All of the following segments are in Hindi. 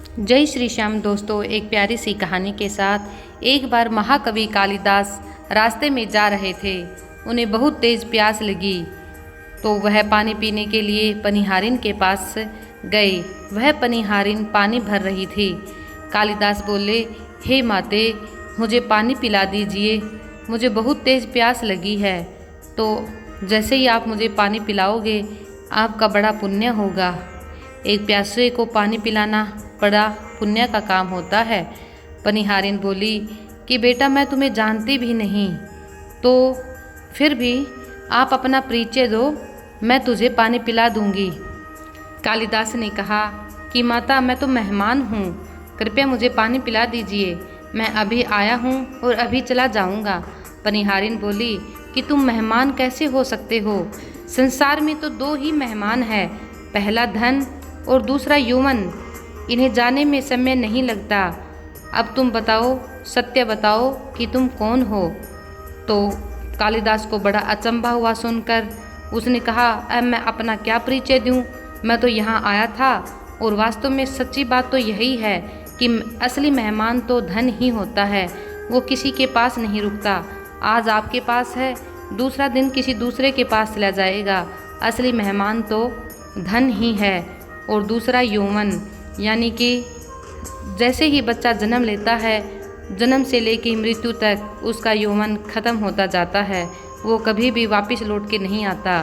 जय श्री श्याम दोस्तों, एक प्यारी सी कहानी के साथ। एक बार महाकवि कालिदास रास्ते में जा रहे थे। उन्हें बहुत तेज प्यास लगी तो वह पानी पीने के लिए पनिहारिन के पास गए। वह पनिहारिन पानी भर रही थी। कालिदास बोले, हे माते, मुझे पानी पिला दीजिए, मुझे बहुत तेज प्यास लगी है। तो जैसे ही आप मुझे पानी पिलाओगे आपका बड़ा पुण्य होगा। एक प्यासे को पानी पिलाना बड़ा पुण्य का काम होता है। पनिहारिन बोली कि बेटा, मैं तुम्हें जानती भी नहीं, तो फिर भी आप अपना परिचय दो, मैं तुझे पानी पिला दूंगी। कालिदास ने कहा कि माता, मैं तो मेहमान हूँ, कृपया मुझे पानी पिला दीजिए, मैं अभी आया हूँ और अभी चला जाऊँगा। पनिहारिन बोली कि तुम मेहमान कैसे हो सकते हो? संसार में तो दो ही मेहमान है, पहला धन और दूसरा यौवन। इन्हें जाने में समय नहीं लगता। अब तुम बताओ, सत्य बताओ कि तुम कौन हो। तो कालिदास को बड़ा अचंभा हुआ सुनकर। उसने कहा, अब मैं अपना क्या परिचय दूं? मैं तो यहाँ आया था और वास्तव में सच्ची बात तो यही है कि असली मेहमान तो धन ही होता है, वो किसी के पास नहीं रुकता। आज आपके पास है, दूसरा दिन किसी दूसरे के पास चला जाएगा। असली मेहमान तो धन ही है। और दूसरा यौवन, यानी कि जैसे ही बच्चा जन्म लेता है, जन्म से लेकर मृत्यु तक उसका यौवन खत्म होता जाता है, वो कभी भी वापस लौट के नहीं आता।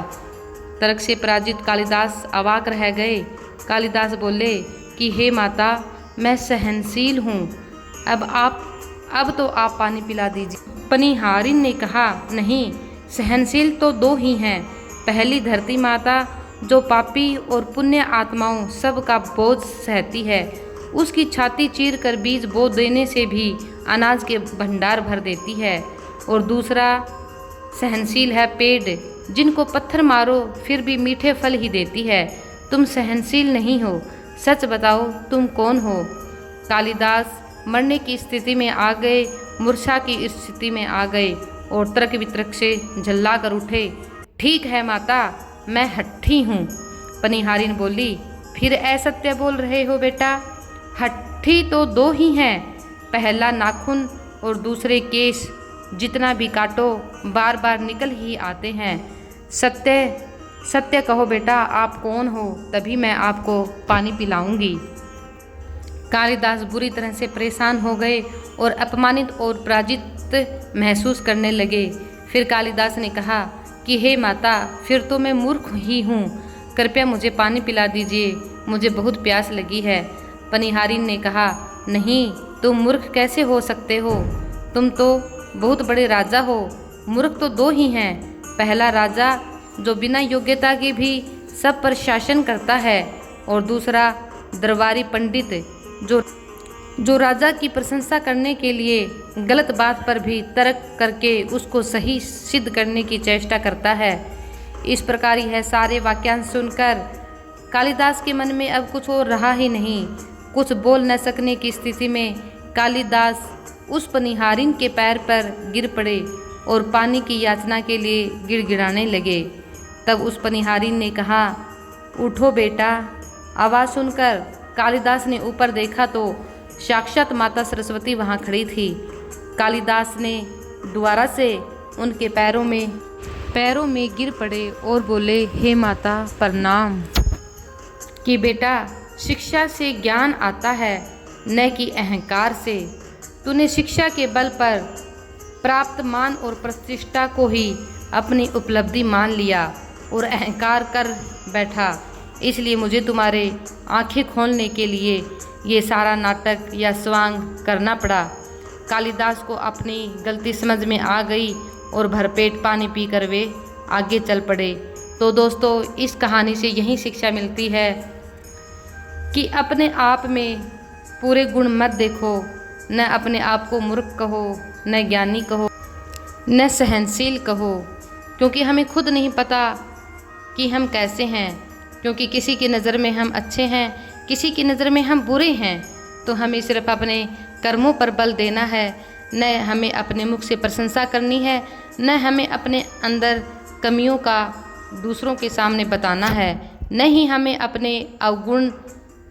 तर्क से पराजित कालिदास अवाक रह गए। कालिदास बोले कि हे माता, मैं सहनशील हूँ, अब तो आप पानी पिला दीजिए। पनिहारिन ने कहा, नहीं, सहनशील तो दो ही हैं। पहली धरती माता जो पापी और पुण्य आत्माओं सब का बोझ सहती है, उसकी छाती चीर कर बीज बो देने से भी अनाज के भंडार भर देती है। और दूसरा सहनशील है पेड़, जिनको पत्थर मारो फिर भी मीठे फल ही देती है। तुम सहनशील नहीं हो, सच बताओ तुम कौन हो? कालिदास मरने की स्थिति में आ गए, मूर्छा की स्थिति में आ गए और तर्क वितर्क से झल्ला कर उठे। ठीक है माता, मैं हट्ठी हूँ। पनिहारिन बोली, फिर असत्य बोल रहे हो बेटा? हट्ठी तो दो ही हैं, पहला नाखून और दूसरे केश, जितना भी काटो बार बार निकल ही आते हैं। सत्य कहो बेटा, आप कौन हो? तभी मैं आपको पानी पिलाऊंगी। कालिदास बुरी तरह से परेशान हो गए और अपमानित और पराजित महसूस करने लगे। फिर कालिदास ने कहा कि हे माता, फिर तो मैं मूर्ख ही हूँ, कृपया मुझे पानी पिला दीजिए, मुझे बहुत प्यास लगी है। पनिहारिन ने कहा, नहीं, तुम मूर्ख कैसे हो सकते हो? तुम तो बहुत बड़े राजा हो। मूर्ख तो दो ही हैं, पहला राजा जो बिना योग्यता के भी सब पर शासन करता है, और दूसरा दरबारी पंडित जो राजा की प्रशंसा करने के लिए गलत बात पर भी तर्क करके उसको सही सिद्ध करने की चेष्टा करता है। इस प्रकार यह सारे वाक्यांश सुनकर कालिदास के मन में अब कुछ और रहा ही नहीं। कुछ बोल न सकने की स्थिति में कालिदास उस पनिहारिन के पैर पर गिर पड़े और पानी की याचना के लिए गिड़गिड़ाने लगे। तब उस पनिहारिन ने कहा, उठो बेटा। आवाज़ सुनकर कालिदास ने ऊपर देखा तो साक्षात माता सरस्वती वहाँ खड़ी थी। कालिदास ने दोबारा से उनके पैरों में गिर पड़े और बोले, हे माता प्रणाम। कि बेटा, शिक्षा से ज्ञान आता है, न कि अहंकार से। तूने शिक्षा के बल पर प्राप्त मान और प्रतिष्ठा को ही अपनी उपलब्धि मान लिया और अहंकार कर बैठा। इसलिए मुझे तुम्हारे आंखें खोलने के लिए ये सारा नाटक या स्वांग करना पड़ा। कालिदास को अपनी गलती समझ में आ गई और भरपेट पानी पीकर वे आगे चल पड़े। तो दोस्तों, इस कहानी से यही शिक्षा मिलती है कि अपने आप में पूरे गुण मत देखो। न अपने आप को मूर्ख कहो, न ज्ञानी कहो, न सहनशील कहो, क्योंकि हमें खुद नहीं पता कि हम कैसे हैं। क्योंकि किसी की नज़र में हम अच्छे हैं, किसी की नज़र में हम बुरे हैं। तो हमें सिर्फ अपने कर्मों पर बल देना है, न हमें अपने मुख से प्रशंसा करनी है, न हमें अपने अंदर कमियों का दूसरों के सामने बताना है, न ही हमें अपने अवगुण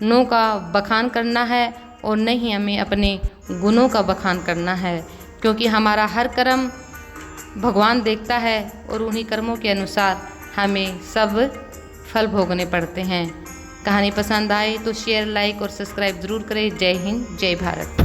नो का बखान करना है और न ही हमें अपने गुणों का बखान करना है, क्योंकि हमारा हर कर्म भगवान देखता है और उन्हीं कर्मों के अनुसार हमें सब फल भोगने पड़ते हैं। कहानी पसंद आए तो शेयर, लाइक और सब्सक्राइब ज़रूर करें। जय हिंद, जय भारत।